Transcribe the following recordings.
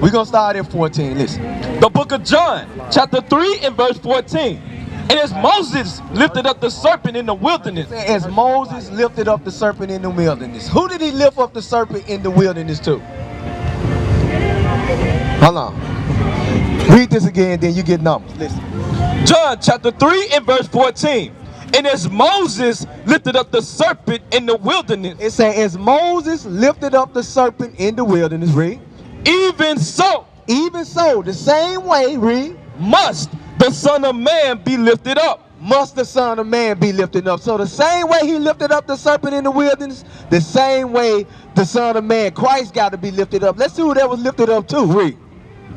We're going to start at 14. Listen. The book of John, chapter 3 and verse 14. And as Moses lifted up the serpent in the wilderness. As Moses lifted up the serpent in the wilderness. Who did he lift up the serpent in the wilderness to? Hold on. Read this again, then you get numbers. Listen. John chapter 3 and verse 14. And as Moses lifted up the serpent in the wilderness. It says, as Moses lifted up the serpent in the wilderness, read. Even so, the same way, read. Must the Son of Man be lifted up. Must the Son of Man be lifted up. So the same way he lifted up the serpent in the wilderness, the same way the Son of Man, Christ, got to be lifted up. Let's see who that was lifted up to. Read.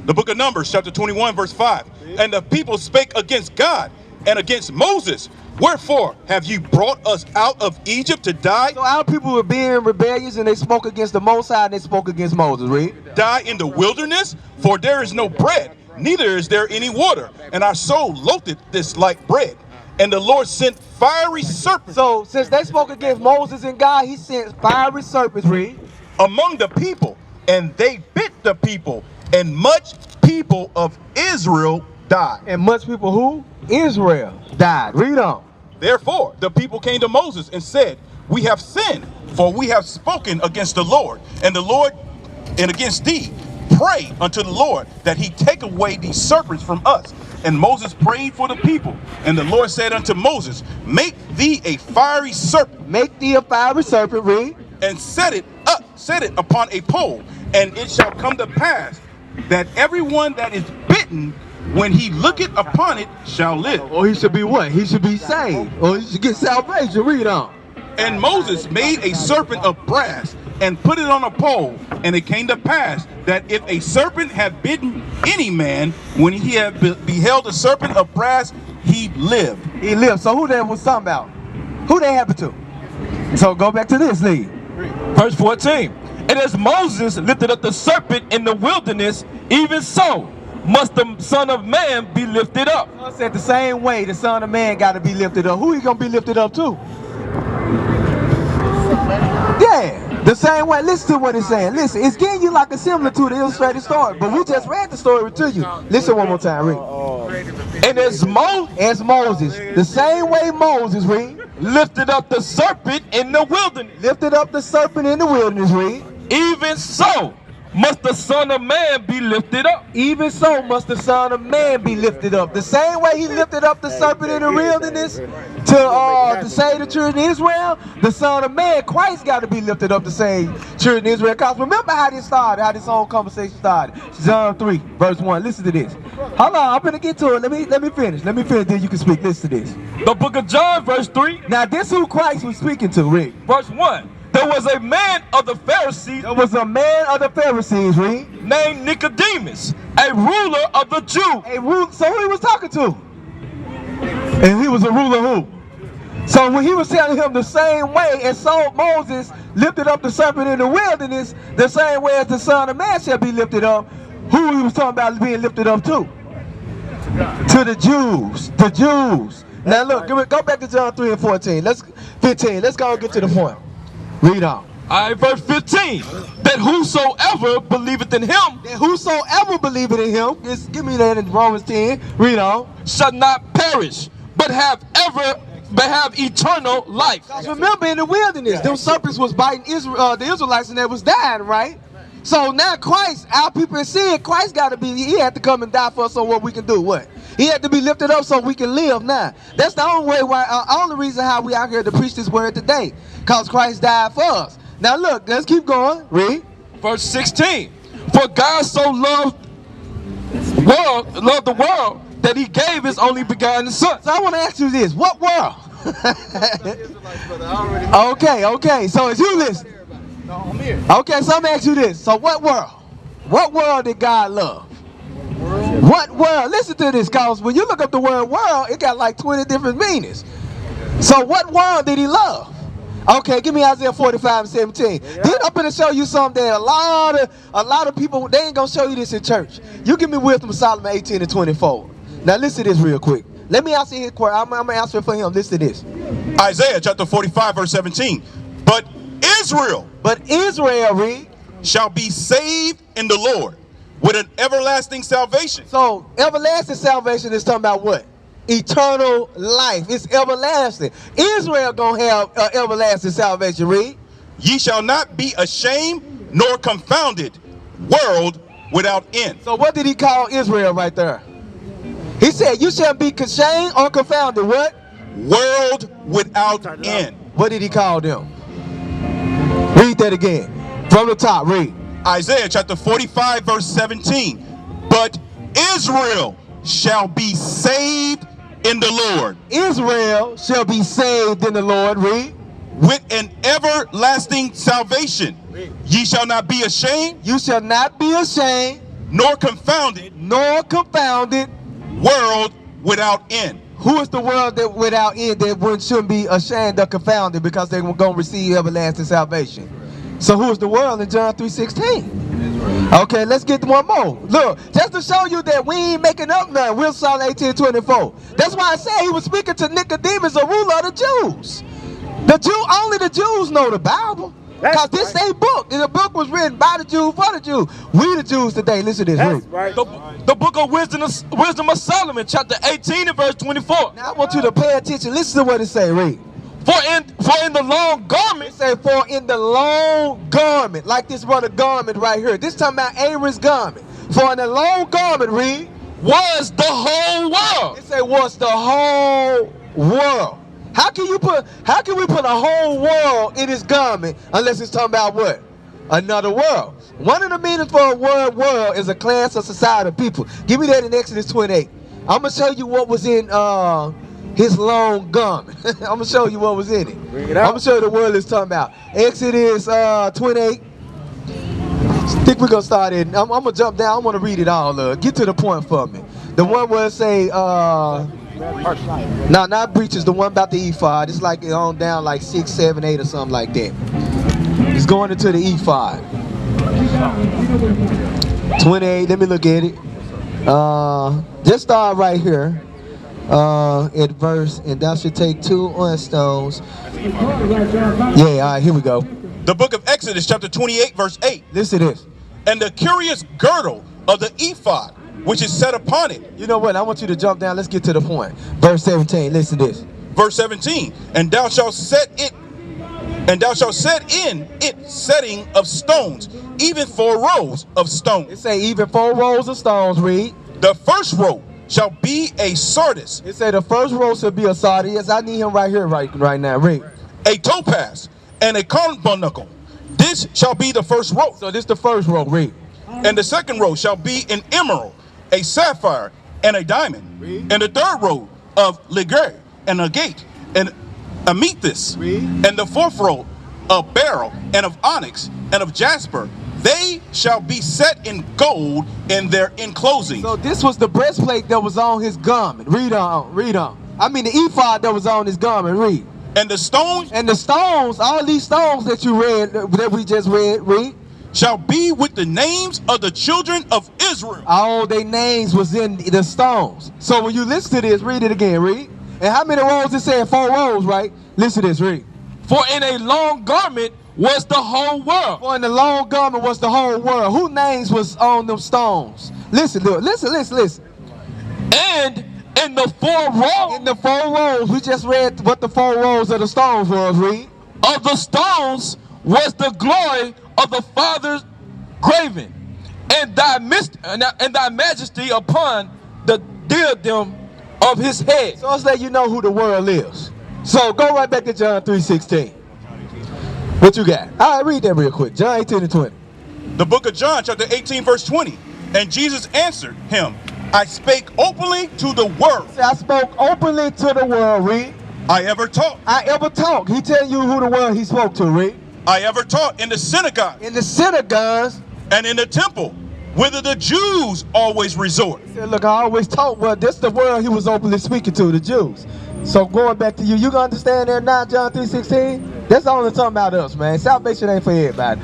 The book of Numbers, chapter 21, verse 5. And the people spake against God and against Moses. Wherefore have you brought us out of Egypt to die? So our people were being rebellious and they spoke against the Most High and they spoke against Moses. Read. Die in the wilderness? For there is no bread, neither is there any water. And our soul loatheth this like bread. And the Lord sent fiery serpents. So since they spoke against Moses and God, he sent fiery serpents, read. Among the people, and they bit the people, and much people of Israel died. And much people who? Israel died. Read on. Therefore the people came to Moses and said, we have sinned, for we have spoken against the Lord, and against thee. Pray unto the Lord that he take away these serpents from us. And Moses prayed for the people. And the Lord said unto Moses, make thee a fiery serpent. Make thee a fiery serpent, read. And set it upon a pole. And it shall come to pass that everyone that is bitten, when he looketh upon it, shall live. Or he should be what? He should be saved. Or he should get salvation. Read on. And Moses made a serpent of brass and put it on a pole. And it came to pass that if a serpent had bitten any man, when he had beheld a serpent of brass, he lived. He lived. So who that was talking about? Who that happened to? So go back to this, Lee. Verse 14. And as Moses lifted up the serpent in the wilderness, even so must the Son of Man be lifted up. I said the same way the Son of Man got to be lifted up. Who he going to be lifted up to? Yeah, the same way. Listen to what it's saying. Listen, it's getting you like a similar to the illustrated story, but we just read the story to you. Listen one more time, read. And as Moses, the same way Moses, read, lifted up the serpent in the wilderness. Lifted up the serpent in the wilderness, read. Even so must the Son of Man be lifted up. Even so must the Son of Man be lifted up. The same way he lifted up the serpent in the wilderness to save the children of Israel, the Son of Man, Christ, got to be lifted up to save children of Israel. Because remember how this started, how this whole conversation started. John 3, verse 1. Listen to this. Hold on, I'm going to get to it. Let me finish. Let me finish, then you can speak. Listen to this. The book of John, verse 3. Now this who Christ was speaking to, Rick. Verse 1. There was a man of the Pharisees. Read. Named Nicodemus, a ruler of the Jews. So who he was talking to? And he was a ruler who? So when he was telling him the same way as Moses lifted up the serpent in the wilderness, the same way as the Son of Man shall be lifted up, who he was talking about being lifted up to? To the Jews. The Jews. Now look, go back to John 3 and 14. 15. Let's go and get to the point. Read on. All right, verse 15. That whosoever believeth in him. Give me that in Romans 10. Read on. Shall not perish, but have eternal life. Remember in the wilderness, them serpents was biting the Israelites and they was dying, right? So now Christ, our people in sin, Christ he had to come and die for us so what we can do, what? He had to be lifted up so we can live now. That's the only reason how we out here to preach this word today. Because Christ died for us. Now look, let's keep going. Read. Verse 16. For God so loved the world that he gave his only begotten son. So I want to ask you this. What world? Okay. So as you listen. Okay, so I'm going to ask you this. So what world? What world did God love? What world? Listen to this, because when you look up the word world, it got like 20 different meanings. So what world did he love? Okay, give me Isaiah 45 and 17. Yeah. Then I'm going to show you something that a lot of people, they ain't going to show you this in church. You give me Wisdom of Solomon 18 and 24. Now listen to this real quick. Let me answer his question. I'm going to answer it for him. Listen to this. Isaiah chapter 45 verse 17. But Israel, read, shall be saved in the Lord with an everlasting salvation. So everlasting salvation is talking about what? Eternal life. It's everlasting. Israel gonna have everlasting salvation. Read. Ye shall not be ashamed nor confounded, world without end. So what did he call Israel right there? He said, you shall be ashamed or confounded. What? World without end. What did he call them? Read that again. From the top, read. Isaiah chapter 45 verse 17. But Israel shall be saved in the Lord. Israel shall be saved in the Lord. Read. With an everlasting salvation. Ye shall not be ashamed. You shall not be ashamed. Nor confounded. Nor confounded. World without end. Who is the world that without end that shouldn't be ashamed or confounded because they're going to receive everlasting salvation? So who is the world in John 3:16? Okay, let's get one more. Look, just to show you that we ain't making up nothing. We'll Psalm 18:24. That's why I said he was speaking to Nicodemus, a ruler of the Jews. Only the Jews know the Bible. Because this ain't a book. And the book was written by the Jews for the Jews. We the Jews today. Listen to this. That's right. The book of Wisdom of Solomon, chapter 18 and verse 24. Now I want you to pay attention. Listen to what it say. Read. For in the long garment, It say, for in the long garment, like this brother garment right here. This talking about Aaron's garment. For in the long garment, read. was the whole world. It say, was the whole world. How can we put a whole world in his garment unless it's talking about what? Another world. One of the meanings for a world is a class or society of people. Give me that in Exodus 28. I'm gonna show you what was in his long garment. I'm gonna show you what was in it. Bring it I'm out. gonna show you the word it's talking about. Exodus 28. I think we're gonna start in. I'm gonna jump down. I want to read it all. Get to the point for me. The one where it say no, not breaches. The one about the ephod. It's like on down like 6, 7, 8 or something like that. It's going into the ephod. 28. Let me look at it. Just start right here. At verse, and thou should take 2 on stones. Yeah, all right, here we go. The book of Exodus chapter 28 verse 8. Listen to this. And the curious girdle of the ephod, which is set upon it. You know what? I want you to jump down. Let's get to the point. Verse 17. Listen to this. Verse 17. And thou shalt set in it setting of stones, even 4 rows of It stones. say even 4 rows of stones. Read. The first row shall be a sardius, It say the first row should be a sardius. I need him right here, right now. Read. a topaz, and a carbuncle. This shall be the first row. So this the first row. Read. And the second row shall be an emerald, a sapphire, and a diamond. Read. And the third row of ligure, and agate, and amethyst. Read. And the fourth row of beryl, and of onyx, and of jasper. They shall be set in gold in their enclosing. So this was the breastplate that was on his garment. Read on. Read on. I mean the ephod that was on his garment. Read. And the stones And the stones, all these stones that you read, that we just read. shall be with the names of the children of Israel. All their names was in the stones. So when you listen to this, read it again. Read. And how many rows? It said 4 rows, right? Listen to this. Read. For in a long garment was the whole world. For in the long garment was the whole world. Whose names was on them stones? Listen to it. Listen. And in the 4 rows In the 4 rows, we just read what the 4 rows of the stones was. Read. of the stones was the glory of the Father's graven, and thy majesty upon the diadem of his head. So it's letting you know who the world is. So go right back to John 3:16. What you got? All right, read that real quick. John 18 and 20. The book of John chapter 18 verse 20. And Jesus answered him, I spake openly to the world. I spoke openly to the world. Read. I ever taught. I ever talk. He tell you who the world he spoke to. Read. I ever taught in the synagogue In the synagogues. and in the temple, whither the Jews always resort. He said, look, I always talk. Well, this the world he was openly speaking to, the Jews. So going back to you gonna understand that now, John 3:16? That's only talking about us, man. Salvation ain't for everybody. I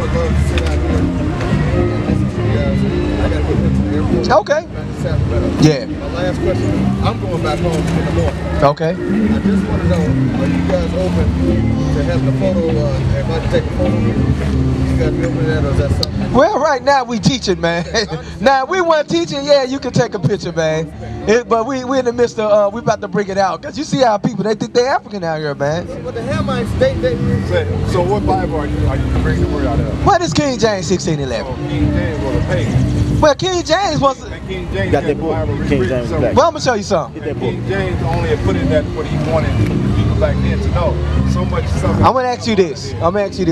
would love to sit out here and listen to you guys. I gotta get into the airport. Okay. Back to Sacramento. Yeah. My last question. I'm going back home in the morning. Okay. I just want to know, are you guys open to having a photo, everybody take a photo? You guys be open to that, or is that something? Well, right now we teaching, man. Now we weren't teaching, yeah, you can take a picture, man. But we in the midst of we about to bring it out, cause you see how people they think they're African out here, man. But the Hamites, So what Bible are you bringing the word out of? What is King James 16:11? King James was a pagan. Well, King James was. And King James Got that the book. Bible King written James somewhere. Well, I'm gonna show you something. Get that book. King James only had put in that what he wanted people back then to know. So much something. I'm gonna ask you this.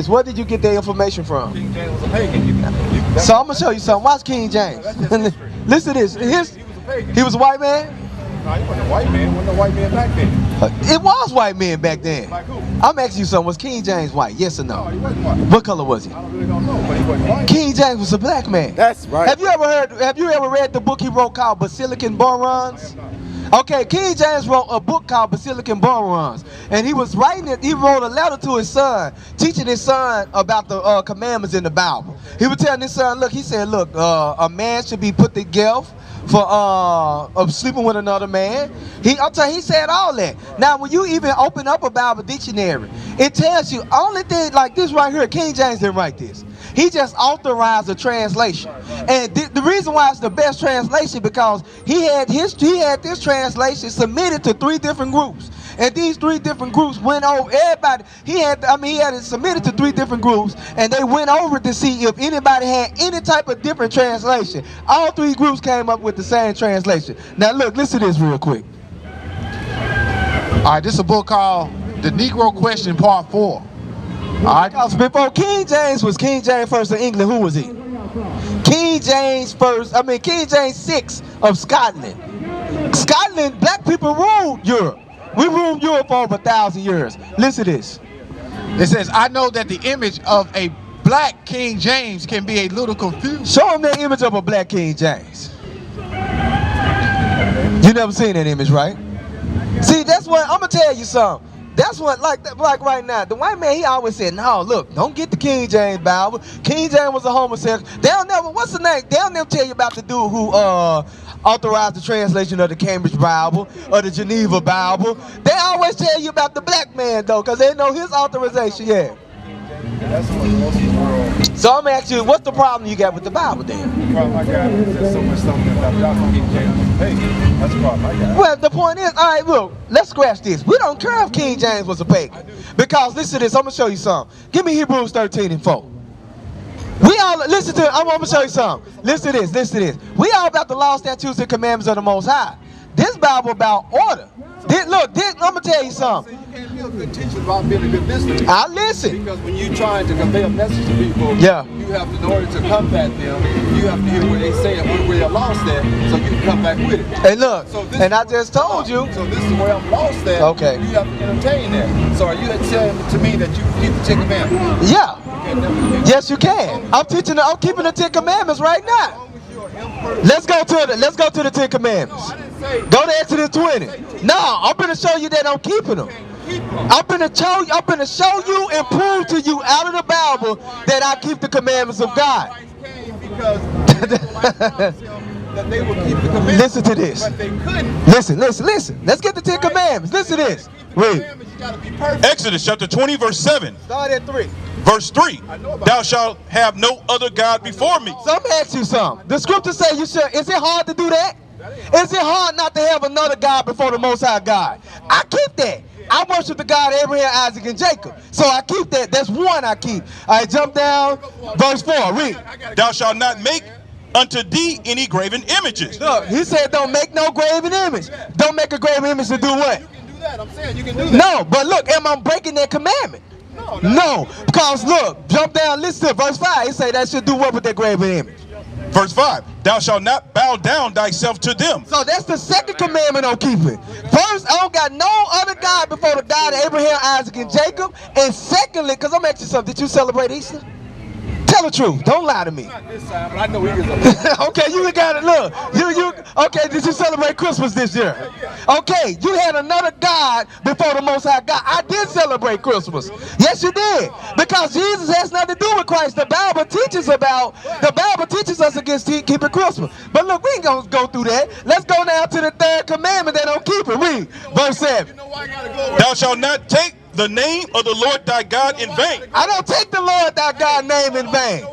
Where did you get that information from? King James was a pagan. So I'm gonna show you something. Watch King James. Listen to this. He was a pagan. He was a white man. No, he wasn't a white man. Wasn't a white man back then. It was white men back then. Like who? I'm asking you something. Was King James white? Yes or No, no? he wasn't white. What color was he? I really don't know, but he wasn't white. King James was a black man. That's right. Have you ever read the book he wrote called Basilican Borons? Okay, King James wrote a book called Basilican Borons, and he was writing it. He wrote a letter to his son, teaching his son about the commandments in the Bible. He was telling his son, look, he said, look, a man should be put to death for of sleeping with another man. He said all that. Now, when you even open up a Bible dictionary, it tells you only thing like this right here. King James didn't write this. He just authorized a translation, and the reason why it's the best translation because he had this translation submitted to 3 different groups, and these 3 different groups went over everybody. He had it submitted to 3 different groups, and they went over to see if anybody had any type of different translation. All 3 groups came up with the same translation. Now look, listen to this real quick. All right, this is a book called The Negro Question Part 4. All right. Because before King James was King James first of England, who was he? King James King James 6 of Scotland. Scotland, black people ruled Europe. We ruled Europe for over 1,000 years. Listen to this. It says, I know that the image of a black King James can be a little confusing. Show them that image of a black King James. You never seen that image, right? See, that's what, I'm going to tell you something. That's what, like right now, the white man, he always said, no, look, don't get the King James Bible. King James was a homosexual. They'll never, what's the name? They'll never tell you about the dude who authorized the translation of the Cambridge Bible or the Geneva Bible. They always tell you about the black man, though, because they know his authorization, yeah. That's what most of the world. So I'm asking you, what's the problem you got with the Bible, then? The problem I got is there's so much something that y'all can King James was a pagan. That's the problem I got. Well, the point is, all right, look, let's scratch this. We don't care if King James was a pagan. Because listen to this, I'm going to show you something. Give me Hebrews 13:4. We all, listen to it, I'm going to show you something. Listen to this. We all about the law, statutes, and commandments of the Most High. This Bible about order. I'm going to tell you something. You can't be a good teacher without being a good listener. I listen. Because when you're trying to convey a message to people, Yeah. you have to, in order to combat them, you have to hear where they say it, where they're lost at, so you can come back with it. Hey, look, So this and is I just told you. So this is where I'm lost at. Okay. You have to entertain that. So are you saying to me that you keep the 10 Commandments? Yeah. You can't never- Yes, you can. I'm keeping the 10 Commandments right now. Let's go to the 10 Commandments. Go to Exodus 20. No, I'm gonna show you that I'm keeping them. I'm gonna show you and prove to you out of the Bible that I keep the commandments of God. Because that they would keep the commandments. Listen to this. But they couldn't. Listen. Let's get the 10 Commandments. Listen to this. Read. You gotta be perfect. Exodus chapter 20, verse 7. Start at 3. Verse 3. Thou shalt have no other God before me. So I'm gonna ask you something. The scripture say you should. Is it hard to do that? Is it hard not to have another God before the Most High God? I keep that. I worship the God of Abraham, Isaac, and Jacob. So I keep that. That's one I keep. I jump down. Verse 4. Read. Thou shalt not make unto thee any graven images. Look, he said don't make no graven image. Don't make a graven image to do what? You can do that. I'm saying you can do that. No, but look, am I breaking that commandment? No, because look, jump down, listen to verse 5. It say that should do what with that graven image? Verse 5. Thou shalt not bow down thyself to them. So that's the second commandment on keeping. First, I don't got no other God before the God of Abraham, Isaac, and Jacob. And secondly, because I'm asking you something, did you celebrate Easter? Tell the truth. Don't lie to me. Not this time, but I know he gets Okay, you got it. Look, okay, did you celebrate Christmas this year? Okay, you had another God before the Most High God. I did celebrate Christmas. Yes, you did. Because Jesus has nothing to do with Christ. The Bible teaches us against keeping Christmas. But look, we ain't gonna go through that. Let's go now to the third commandment that don't keep it. Read verse 7. Thou shalt not take the name of the Lord thy God in vain. I don't take the Lord thy God name in vain.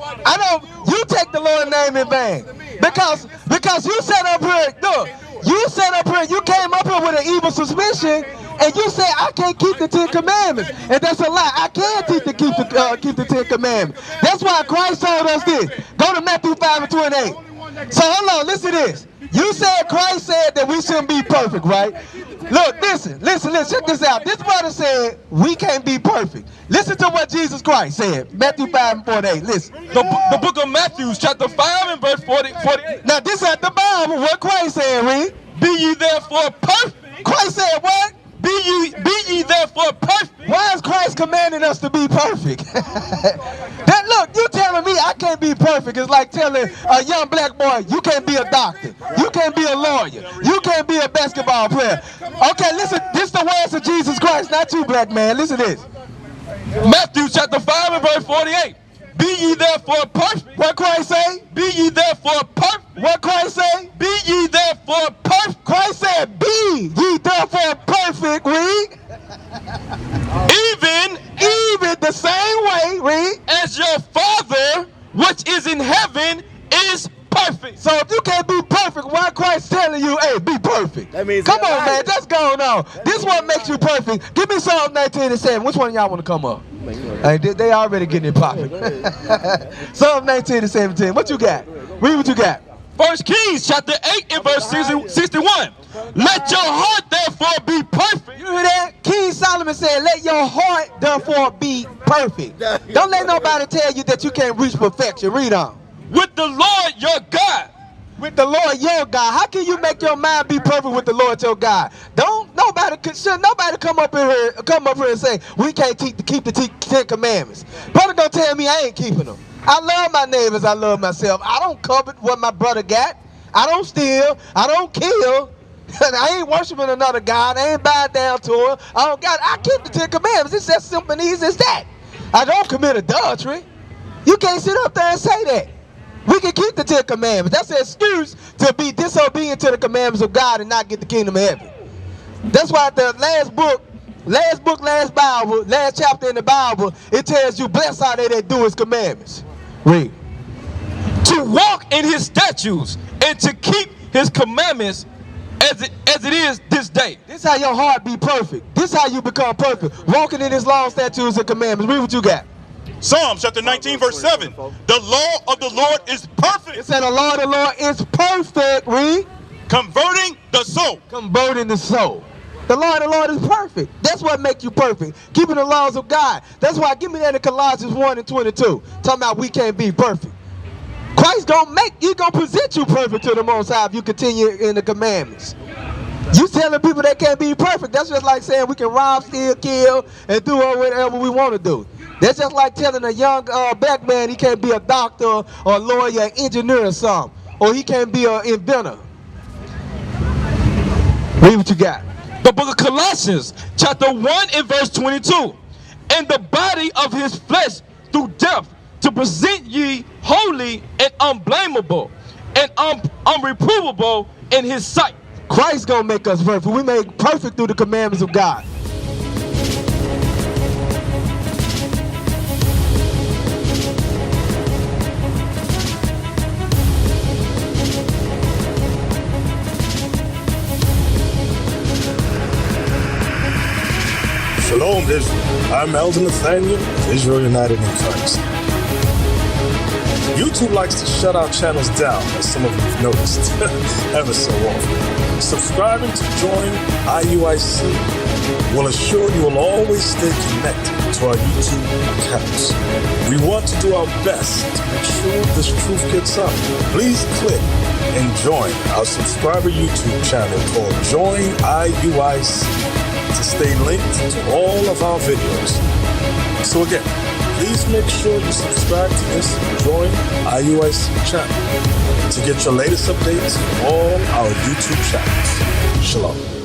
You take the Lord's name in vain. Because you sat up here, look, you came up here with an evil suspicion, and you said, I can't keep the 10 commandments. And that's a lie. I can keep the 10 commandments. That's why Christ told us this. Go to Matthew 5:28. So hold on, listen to this. You said Christ said that we shouldn't be perfect, right? Look, listen, check this out. This brother said we can't be perfect. Listen to what Jesus Christ said. Matthew 5:48. Listen. The book of Matthew, chapter 5 and verse 48. Now this is the Bible. What Christ said, read. Be ye therefore perfect. Christ said what? Be ye therefore perfect. Why is Christ commanding us to be perfect? That look, you telling me I can't be perfect is like telling a young black boy you can't be a doctor, you can't be a lawyer, you can't be a basketball player. Okay, listen, this the words of Jesus Christ, not you, black man. Listen to this. Matthew chapter 5 and verse 48. Be ye therefore perfect. What Christ say? Be ye therefore perfect. What Christ say? Be ye therefore perfect. Christ said, be ye therefore perfect, read. Even the same way, read. As your Father which is in heaven is perfect. So if you can't be perfect, why Christ telling you, hey, be perfect? That means come on, man, that's going on. This one makes you perfect. Give me Psalm 19 and 7. Which one of y'all want to come up? Hey, they already getting it popping. Psalm 19 and 17. What you got? Read what you got. 1 Kings chapter 8 and verse 61. Let your heart therefore be perfect. You hear that? King Solomon said, let your heart therefore be perfect. Don't let nobody tell you that you can't reach perfection. Read on. With the Lord your God. With the Lord your God. How can you make your mind be perfect with the Lord your God? Should nobody come up here and say we can't keep the 10 commandments. Brother gonna tell me I ain't keeping them. I love my neighbors, I love myself. I don't covet what my brother got. I don't steal, I don't kill. I ain't worshiping another God. I ain't bowing down to him. I keep the 10 commandments. It's as simple and easy as that. I don't commit adultery. You can't sit up there and say that. We can keep the 10 commandments. That's an excuse to be disobedient to the commandments of God and not get the kingdom of heaven. That's why the last chapter in the Bible, it tells you, blessed are they that do his commandments. Read. To walk in his statutes and to keep his commandments as it is this day. This how your heart be perfect. This how you become perfect. Walking in his law, statutes, and commandments. Read what you got. Psalm chapter 19 verse 7. The law of the Lord is perfect. It said the law of the Lord is perfect. Read. Converting the soul. Converting the soul. The law of the Lord is perfect. That's what makes you perfect. Keeping the laws of God. That's why, give me that in Colossians 1 and 22. Talking about we can't be perfect. Christ He's gonna present you perfect to the Most High if you continue in the commandments. You telling people they can't be perfect. That's just like saying we can rob, steal, kill, and do whatever we want to do. That's just like telling a young black man he can't be a doctor or a lawyer, an engineer or something. Or he can't be an inventor. Read what you got. The book of Colossians, chapter 1 and verse 22. And the body of his flesh through death, to present ye holy and unblameable and unreprovable in his sight. Christ gonna make us perfect. We made perfect through the commandments of God. Shalom, Israel. I'm Elder Nathaniel of Israel United in Christ. YouTube likes to shut our channels down, as some of you have noticed, ever so often. Subscribing to join IUIC will assure you will always stay connected to our YouTube accounts. We want to do our best to make sure this truth gets out. Please click and join our subscriber YouTube channel called Join IUIC to stay linked to all of our videos. So again, please make sure you subscribe to this and join IUIC channel to get your latest updates from all our YouTube channels. Shalom.